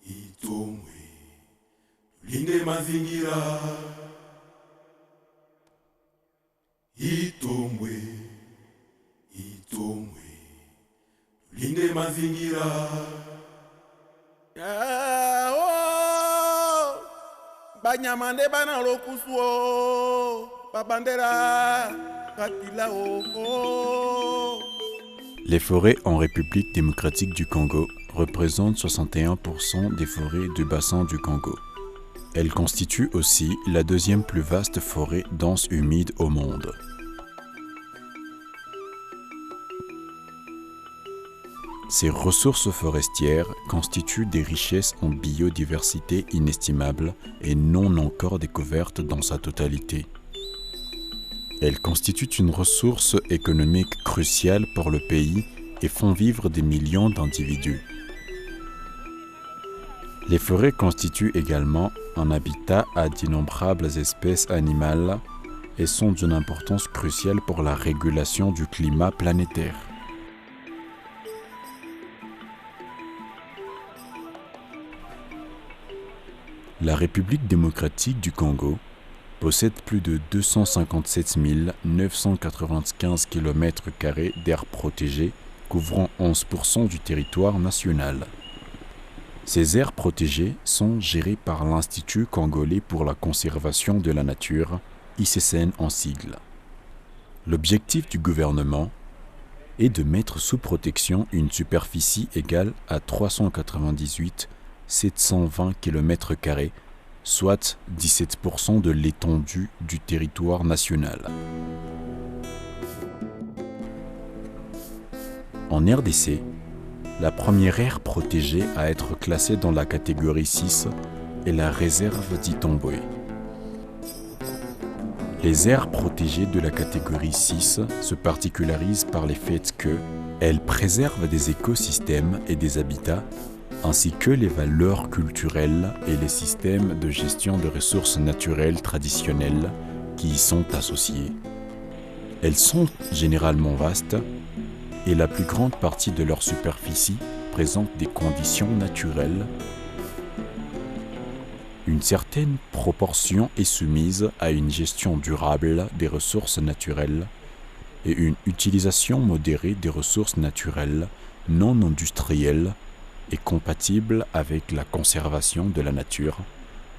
Itomwe, linde mazingira. Itomwe, itomwe, linde mazingira. Banyamande bana lokusuo, babandera, katila oko. Les forêts en République démocratique du Congo représentent 61% des forêts du bassin du Congo. Elles constituent aussi la deuxième plus vaste forêt dense humide au monde. Ces ressources forestières constituent des richesses en biodiversité inestimables et non encore découvertes dans sa totalité. Elles constituent une ressource économique cruciale pour le pays et font vivre des millions d'individus. Les forêts constituent également un habitat à d'innombrables espèces animales et sont d'une importance cruciale pour la régulation du climat planétaire. La République démocratique du Congo possède plus de 257 995 km² d'aires protégées, couvrant 11% du territoire national. Ces aires protégées sont gérées par l'Institut congolais pour la conservation de la nature, ICCN en sigle. L'objectif du gouvernement est de mettre sous protection une superficie égale à 398 720 km², soit 17% de l'étendue du territoire national. En RDC, la première aire protégée à être classée dans la catégorie 6 est la réserve d'Itombwe. Les aires protégées de la catégorie 6 se particularisent par le fait qu'elles préservent des écosystèmes et des habitats, ainsi que les valeurs culturelles et les systèmes de gestion de ressources naturelles traditionnelles qui y sont associés. Elles sont généralement vastes et la plus grande partie de leur superficie présente des conditions naturelles. Une certaine proportion est soumise à une gestion durable des ressources naturelles et une utilisation modérée des ressources naturelles non industrielles et compatible avec la conservation de la nature,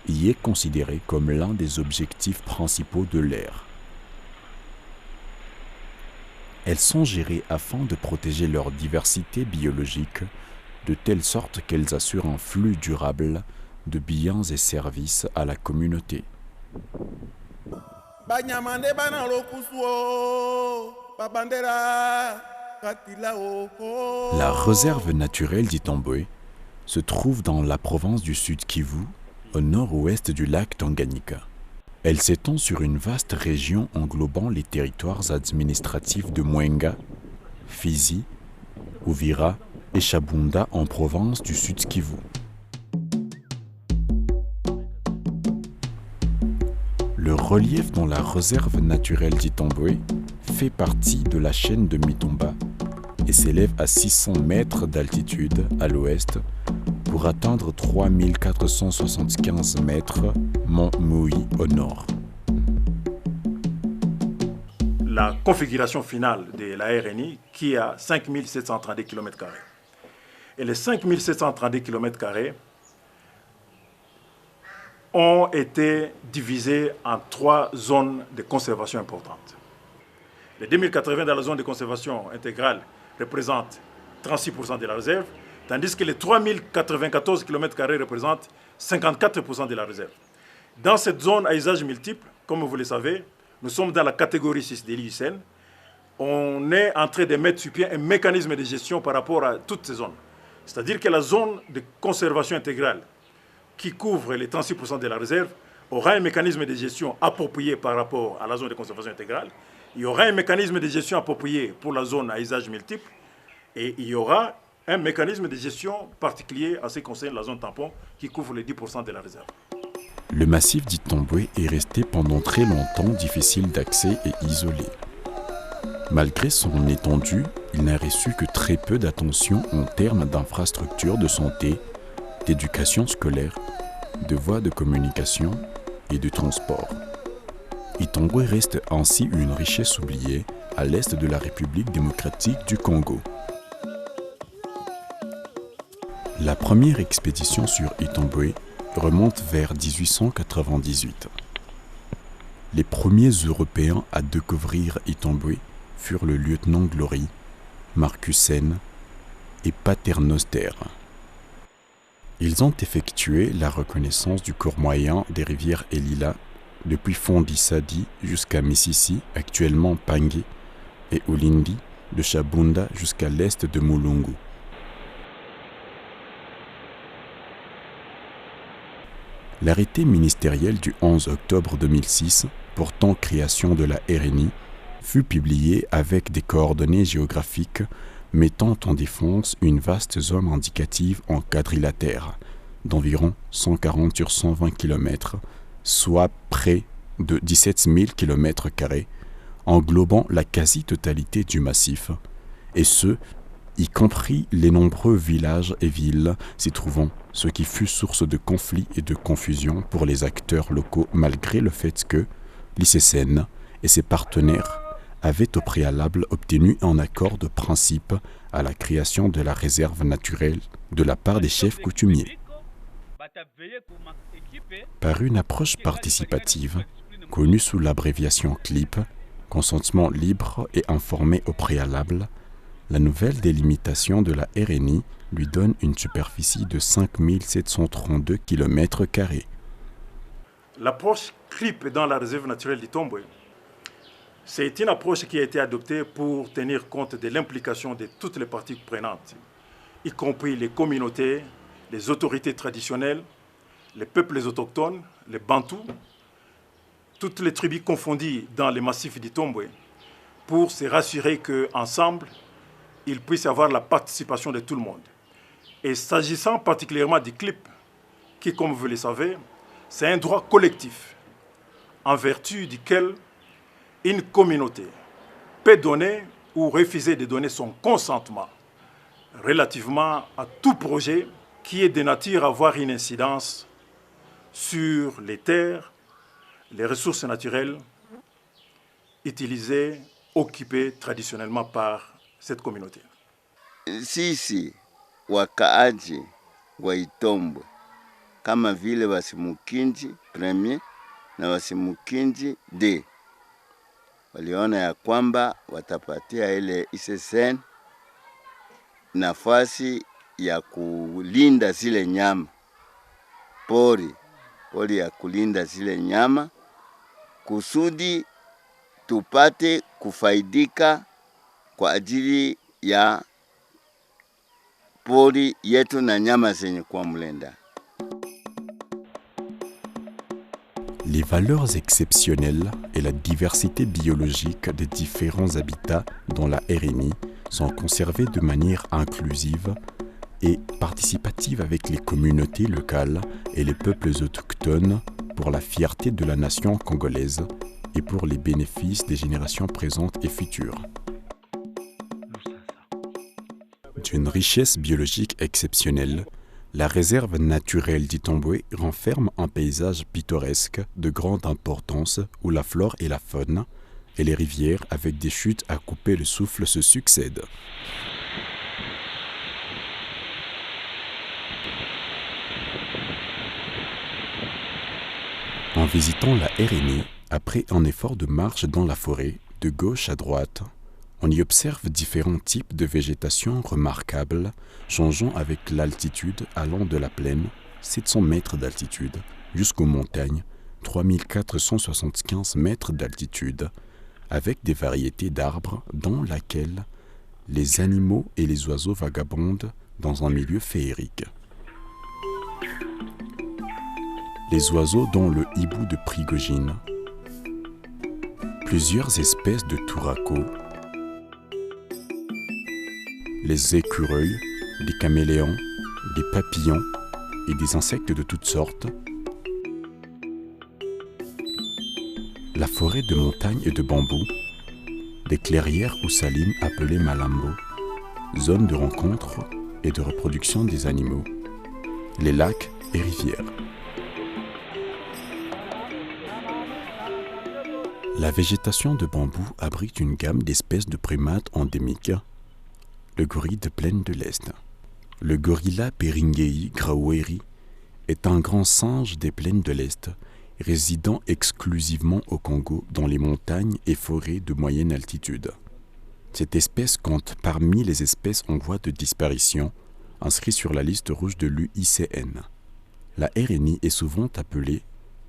y est considéré comme l'un des objectifs principaux de l'AIRE. Elles sont gérées afin de protéger leur diversité biologique de telle sorte qu'elles assurent un flux durable de biens et services à la communauté. La réserve naturelle d'Itombwe se trouve dans la province du Sud Kivu, au nord-ouest du lac Tanganyika. Elle s'étend sur une vaste région englobant les territoires administratifs de Mwenga, Fizi, Uvira et Shabunda en province du Sud Kivu. Le relief dans la réserve naturelle d'Itombwe fait partie de la chaîne de Mitumba et s'élève à 600 mètres d'altitude à l'ouest pour atteindre 3475 mètres Mont Moui au nord. La configuration finale de la RNI qui a 5732 km². Et les 5732 km² ont été divisés en 3 zones de conservation importantes. Les 2080 dans la zone de conservation intégrale représentent 36% de la réserve, tandis que les 3094 km² représentent 54% de la réserve. Dans cette zone à usage multiple, comme vous le savez, nous sommes dans la catégorie 6 de l'IUCN. On est en train de mettre sur pied un mécanisme de gestion par rapport à toutes ces zones. C'est-à-dire que la zone de conservation intégrale qui couvre les 36% de la réserve aura un mécanisme de gestion approprié par rapport à la zone de conservation intégrale. Il y aura un mécanisme de gestion approprié pour la zone à usage multiple et il y aura un mécanisme de gestion particulier en ce qui concerne la zone tampon qui couvre les 10% de la réserve. Le massif d'Itombwe est resté pendant très longtemps difficile d'accès et isolé. Malgré son étendue, il n'a reçu que très peu d'attention en termes d'infrastructures de santé, d'éducation scolaire, de voies de communication et de transport. Itombwe reste ainsi une richesse oubliée à l'est de la République démocratique du Congo. La première expédition sur Itombwe remonte vers 1898. Les premiers Européens à découvrir Itombwe furent le lieutenant Glory, Marcussen et Paternoster. Ils ont effectué la reconnaissance du cours moyen des rivières Elila depuis Fondi-Sadi jusqu'à Misisi, actuellement Pangi, et Ulindi, de Chabunda jusqu'à l'est de Mulungu. L'arrêté ministériel du 11 octobre 2006 portant création de la RNI fut publié avec des coordonnées géographiques mettant en défense une vaste zone indicative en quadrilatère d'environ 140 sur 120 km, soit près de 17 000 km², englobant la quasi-totalité du massif, et ce, y compris les nombreux villages et villes s'y trouvant, ce qui fut source de conflits et de confusion pour les acteurs locaux malgré le fait que l'ICCN et ses partenaires avaient au préalable obtenu un accord de principe à la création de la réserve naturelle de la part des chefs coutumiers. Par une approche participative, connue sous l'abréviation CLIP, consentement libre et informé au préalable, la nouvelle délimitation de la RNI lui donne une superficie de 5 732 km². L'approche CLIP dans la réserve naturelle d'Itombwe, c'est une approche qui a été adoptée pour tenir compte de l'implication de toutes les parties prenantes, y compris les communautés, les autorités traditionnelles, les peuples autochtones, les Bantous, toutes les tribus confondues dans les massifs d'Itombwe, pour se rassurer qu'ensemble, il puisse y avoir la participation de tout le monde. Et s'agissant particulièrement du CLIP, qui, comme vous le savez, c'est un droit collectif, en vertu duquel une communauté peut donner ou refuser de donner son consentement relativement à tout projet qui est de nature à avoir une incidence sur les terres, les ressources naturelles utilisées, occupées traditionnellement par cette communauté. Sisi wakaaji wa Itombwe kama vile Wasimukinji premier na Wasimukinji D waliona ya kwamba watapatia ile ICCN nafasi ya kulinda zile nyama pori ya kulinda zile nyama kusudi tupate kufaidika kwa ajili ya pori yetu na nyama zenye kwa mlenda. Les valeurs exceptionnelles et la diversité biologique des différents habitats dans la RNI sont conservées de manière inclusive et participative avec les communautés locales et les peuples autochtones pour la fierté de la nation congolaise et pour les bénéfices des générations présentes et futures. D'une richesse biologique exceptionnelle, la réserve naturelle d'Itombwe renferme un paysage pittoresque de grande importance où la flore et la faune et les rivières avec des chutes à couper le souffle se succèdent. En visitant la RNI, après un effort de marche dans la forêt, de gauche à droite, on y observe différents types de végétation remarquables, changeant avec l'altitude allant de la plaine, 700 mètres d'altitude, jusqu'aux montagnes, 3475 mètres d'altitude, avec des variétés d'arbres dans lesquelles les animaux et les oiseaux vagabondent dans un milieu féerique. Les oiseaux dont le hibou de Prigogine, plusieurs espèces de touracos, les écureuils, des caméléons, des papillons et des insectes de toutes sortes, la forêt de montagne et de bambou, des clairières ou salines appelées Malambo, zone de rencontre et de reproduction des animaux, les lacs et rivières. La végétation de bambou abrite une gamme d'espèces de primates endémiques. Le gorille de plaine de l'Est. Le gorilla Peringei graueri est un grand singe des plaines de l'Est, résidant exclusivement au Congo dans les montagnes et forêts de moyenne altitude. Cette espèce compte parmi les espèces en voie de disparition, inscrites sur la liste rouge de l'UICN. La RNI est souvent appelée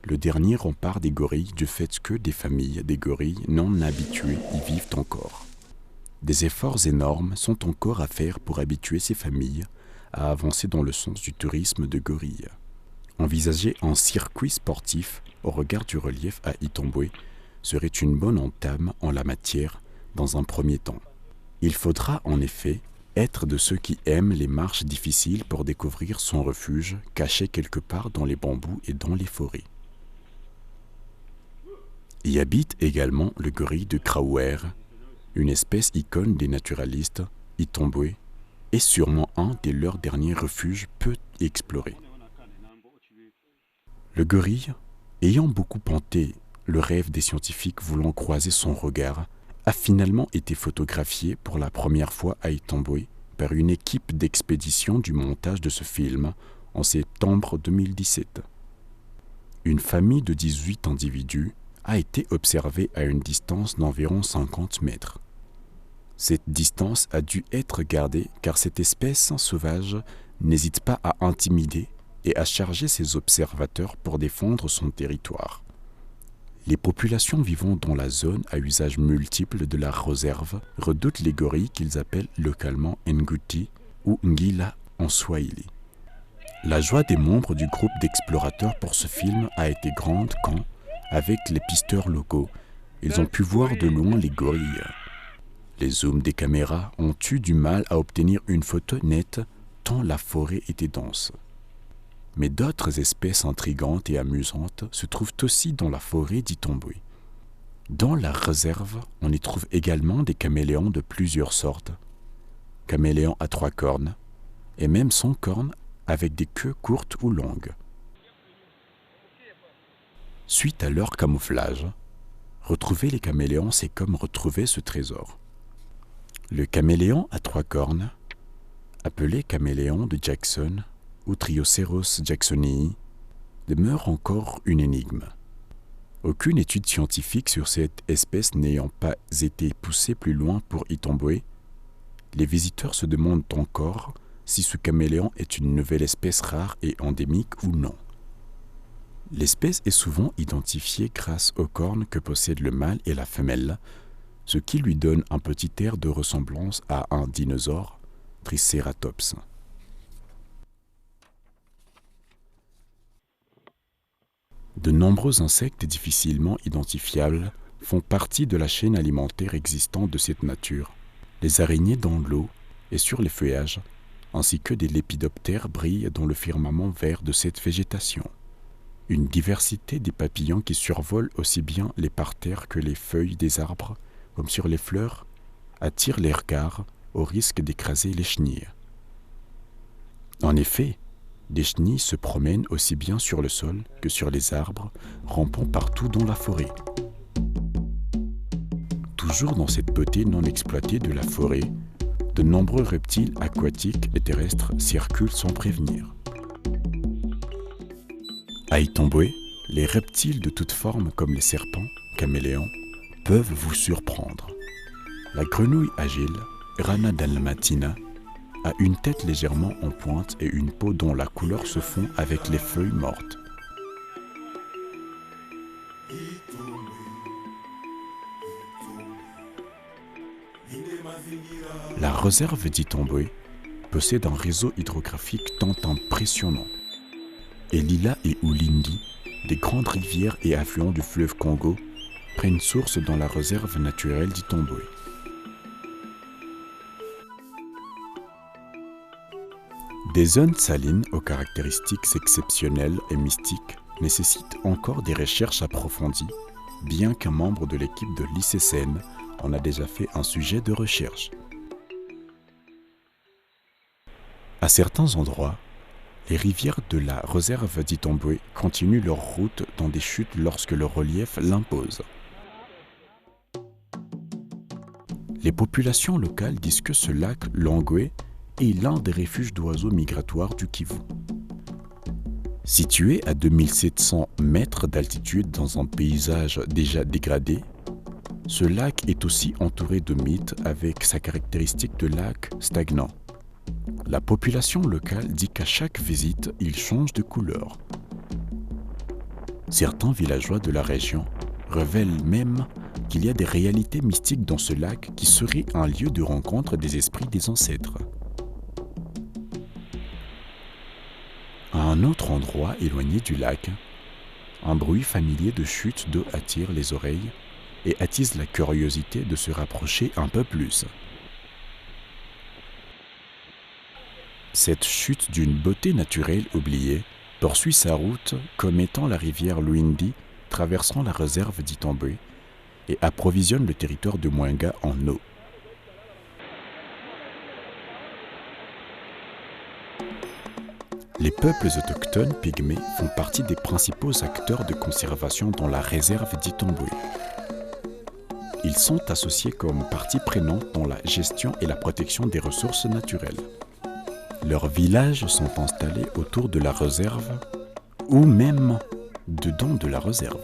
le dernier rempart des gorilles du fait que des familles des gorilles non habitués y vivent encore. Des efforts énormes sont encore à faire pour habituer ces familles à avancer dans le sens du tourisme de gorilles. Envisager un circuit sportif au regard du relief à Itombwe serait une bonne entame en la matière dans un premier temps. Il faudra en effet être de ceux qui aiment les marches difficiles pour découvrir son refuge caché quelque part dans les bambous et dans les forêts. Y habite également le gorille de Krawere, une espèce icône des naturalistes, Itombwe, et sûrement un de leurs derniers refuges peu explorés. Le gorille, ayant beaucoup hanté le rêve des scientifiques voulant croiser son regard, a finalement été photographié pour la première fois à Itombwe par une équipe d'expédition du montage de ce film en septembre 2017. Une famille de 18 individus a été observée à une distance d'environ 50 mètres. Cette distance a dû être gardée car cette espèce sauvage n'hésite pas à intimider et à charger ses observateurs pour défendre son territoire. Les populations vivant dans la zone à usage multiple de la réserve redoutent les gorilles qu'ils appellent localement Nguti ou Ngila en Swahili. La joie des membres du groupe d'explorateurs pour ce film a été grande quand, avec les pisteurs locaux, ils ont pu voir de loin les gorilles. Les zooms des caméras ont eu du mal à obtenir une photo nette tant la forêt était dense. Mais d'autres espèces intrigantes et amusantes se trouvent aussi dans la forêt d'Itombwe. Dans la réserve, on y trouve également des caméléons de plusieurs sortes, caméléons à 3 cornes, et même sans cornes avec des queues courtes ou longues. Suite à leur camouflage, retrouver les caméléons, c'est comme retrouver ce trésor. Le caméléon à 3 cornes, appelé caméléon de Jackson ou Trioceros jacksonii, demeure encore une énigme. Aucune étude scientifique sur cette espèce n'ayant pas été poussée plus loin pour Itombwe, les visiteurs se demandent encore si ce caméléon est une nouvelle espèce rare et endémique ou non. L'espèce est souvent identifiée grâce aux cornes que possèdent le mâle et la femelle, ce qui lui donne un petit air de ressemblance à un dinosaure, Triceratops. De nombreux insectes difficilement identifiables font partie de la chaîne alimentaire existante de cette nature. Les araignées dans l'eau et sur les feuillages, ainsi que des lépidoptères brillent dans le firmament vert de cette végétation. Une diversité des papillons qui survolent aussi bien les parterres que les feuilles des arbres, comme sur les fleurs, attire les regards au risque d'écraser les chenilles. En effet, des chenilles se promènent aussi bien sur le sol que sur les arbres, rampant partout dans la forêt. Toujours dans cette beauté non exploitée de la forêt, de nombreux reptiles aquatiques et terrestres circulent sans prévenir. À Itombwe, les reptiles de toutes formes comme les serpents, caméléons, peuvent vous surprendre. La grenouille agile, Rana dalmatina, a une tête légèrement en pointe et une peau dont la couleur se fond avec les feuilles mortes. La réserve d'Itombwe possède un réseau hydrographique tant impressionnant. Elila et Ulindi, des grandes rivières et affluents du fleuve Congo, prennent source dans la réserve naturelle d'Itombwe. Des zones salines aux caractéristiques exceptionnelles et mystiques nécessitent encore des recherches approfondies, bien qu'un membre de l'équipe de l'ICCN en a déjà fait un sujet de recherche. À certains endroits, Les rivières de la réserve d'Itombwe continuent leur route dans des chutes lorsque le relief l'impose. Les populations locales disent que ce lac Longwe est l'un des refuges d'oiseaux migratoires du Kivu. Situé à 2700 mètres d'altitude dans un paysage déjà dégradé, ce lac est aussi entouré de mythes avec sa caractéristique de lac stagnant. La population locale dit qu'à chaque visite, il change de couleur. Certains villageois de la région révèlent même qu'il y a des réalités mystiques dans ce lac qui serait un lieu de rencontre des esprits des ancêtres. À un autre endroit éloigné du lac, un bruit familier de chute d'eau attire les oreilles et attise la curiosité de se rapprocher un peu plus. Cette chute d'une beauté naturelle oubliée poursuit sa route comme étant la rivière Luindi traversant la réserve d'Itombwe et approvisionne le territoire de Mwenga en eau. Les peuples autochtones pygmées font partie des principaux acteurs de conservation dans la réserve d'Itombwe. Ils sont associés comme partie prenante dans la gestion et la protection des ressources naturelles. Leurs villages sont installés autour de la réserve ou même dedans de la réserve.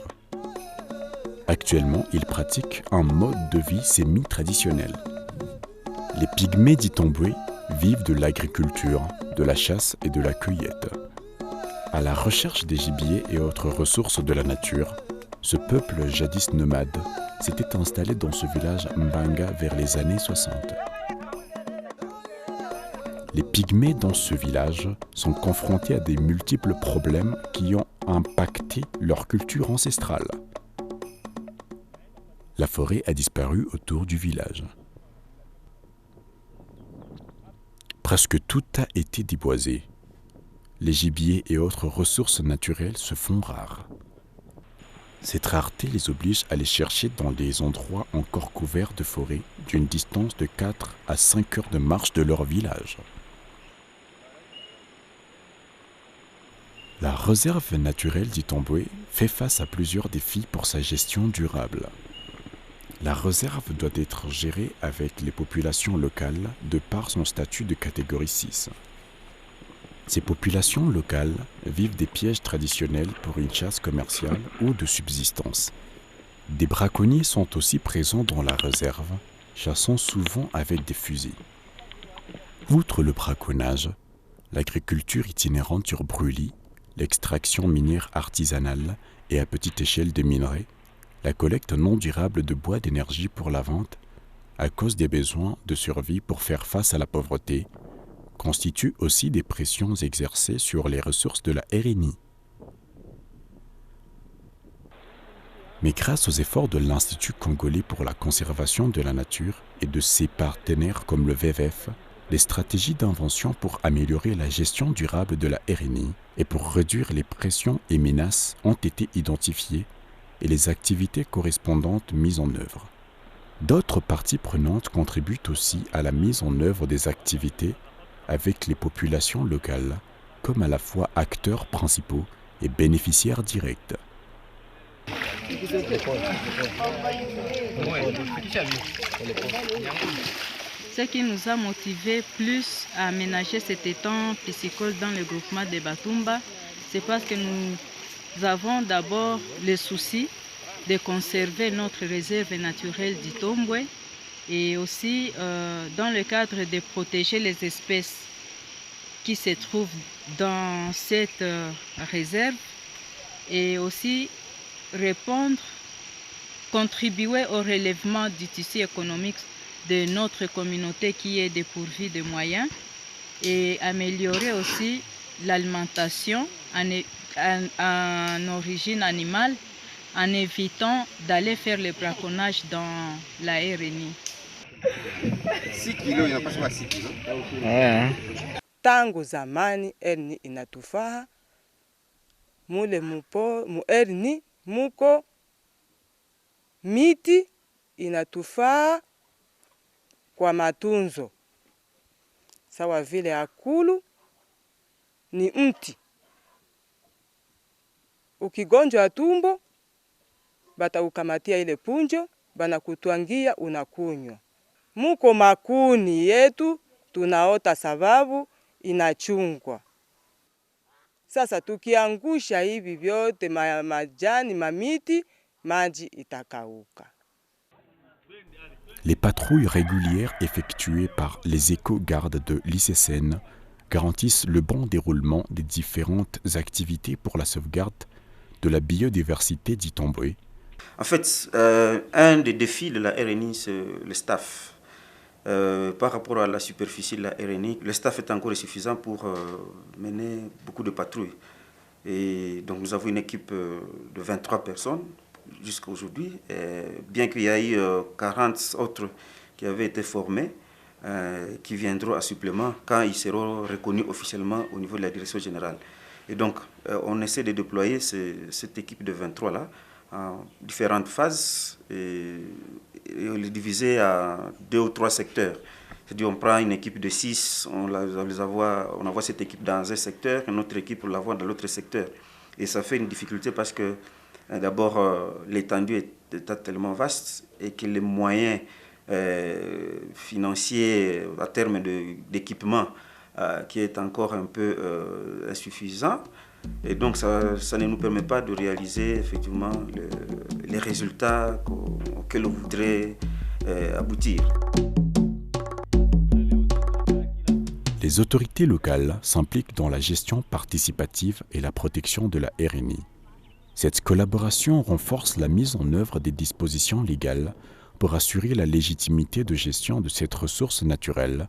Actuellement, ils pratiquent un mode de vie semi-traditionnel. Les pygmées d'Itombwe vivent de l'agriculture, de la chasse et de la cueillette. À la recherche des gibiers et autres ressources de la nature, ce peuple jadis nomade s'était installé dans ce village Mbanga vers les années 60. Les pygmées dans ce village sont confrontés à des multiples problèmes qui ont impacté leur culture ancestrale. La forêt a disparu autour du village. Presque tout a été déboisé. Les gibiers et autres ressources naturelles se font rares. Cette rareté les oblige à les chercher dans des endroits encore couverts de forêt d'une distance de 4 à 5 heures de marche de leur village. La réserve naturelle d'Itombwe fait face à plusieurs défis pour sa gestion durable. La réserve doit être gérée avec les populations locales de par son statut de catégorie 6. Ces populations locales vivent des pièges traditionnels pour une chasse commerciale ou de subsistance. Des braconniers sont aussi présents dans la réserve, chassant souvent avec des fusils. Outre le braconnage, l'agriculture itinérante sur brûlis, l'extraction minière artisanale et à petite échelle de minerais, la collecte non durable de bois d'énergie pour la vente, à cause des besoins de survie pour faire face à la pauvreté, constituent aussi des pressions exercées sur les ressources de la RNI. Mais grâce aux efforts de l'Institut congolais pour la conservation de la nature et de ses partenaires comme le WWF, des stratégies d'invention pour améliorer la gestion durable de la RNI et pour réduire les pressions et menaces ont été identifiées et les activités correspondantes mises en œuvre. D'autres parties prenantes contribuent aussi à la mise en œuvre des activités avec les populations locales, comme à la fois acteurs principaux et bénéficiaires directs. Ce qui nous a motivés plus à aménager cet étang piscicole dans le groupement de Batumba, c'est parce que nous avons d'abord le souci de conserver notre réserve naturelle d'Itombwe et aussi dans le cadre de protéger les espèces qui se trouvent dans cette réserve et aussi contribuer au relèvement du tissu économique de notre communauté qui est dépourvue de moyens et améliorer aussi l'alimentation en origine animale en évitant d'aller faire le braconnage dans la RNI. 6 kilo inapaswa 6 kilo. Tangu zamani RNI inatufaa mule mu RNI muko miti inatufaa kwa matunzo sawa vile akulu ni mti. Ukigonjwa tumbo, bataukamatia ile punjo, banakutwangia unakunywa. Muko makuni yetu tunaota sababu inachungwa. Sasa tukiangusha hivi vyote majani, mamiti, maji itakauka. Les patrouilles régulières effectuées par les éco-gardes de l'ICCN garantissent le bon déroulement des différentes activités pour la sauvegarde de la biodiversité d'Itombwe. En fait, un des défis de la RNI, c'est le staff. Par rapport à la superficie de la RNI, le staff est encore insuffisant pour mener beaucoup de patrouilles. Et donc nous avons une équipe de 23 personnes jusqu'à aujourd'hui, bien qu'il y ait eu 40 autres qui avaient été formés, qui viendront à supplément quand ils seront reconnus officiellement au niveau de la direction générale. Et donc on essaie de déployer cette équipe de 23-là en différentes phases et on les diviser à 2 ou 3 secteurs. C'est-à-dire on prend une équipe de 6, on envoie cette équipe dans un secteur, une autre équipe on l'envoie dans l'autre secteur. Et ça fait une difficulté parce que d'abord l'étendue est tellement vaste et que les moyens financiers à terme d'équipement qui est encore un peu insuffisant. Et donc ça ne nous permet pas de réaliser effectivement les résultats auxquels on voudrait aboutir. Les autorités locales s'impliquent dans la gestion participative et la protection de la RNI. Cette collaboration renforce la mise en œuvre des dispositions légales pour assurer la légitimité de gestion de cette ressource naturelle.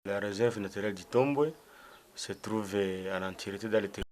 La réserve naturelle d'Itombwe se trouve en entièreté dans le territoire.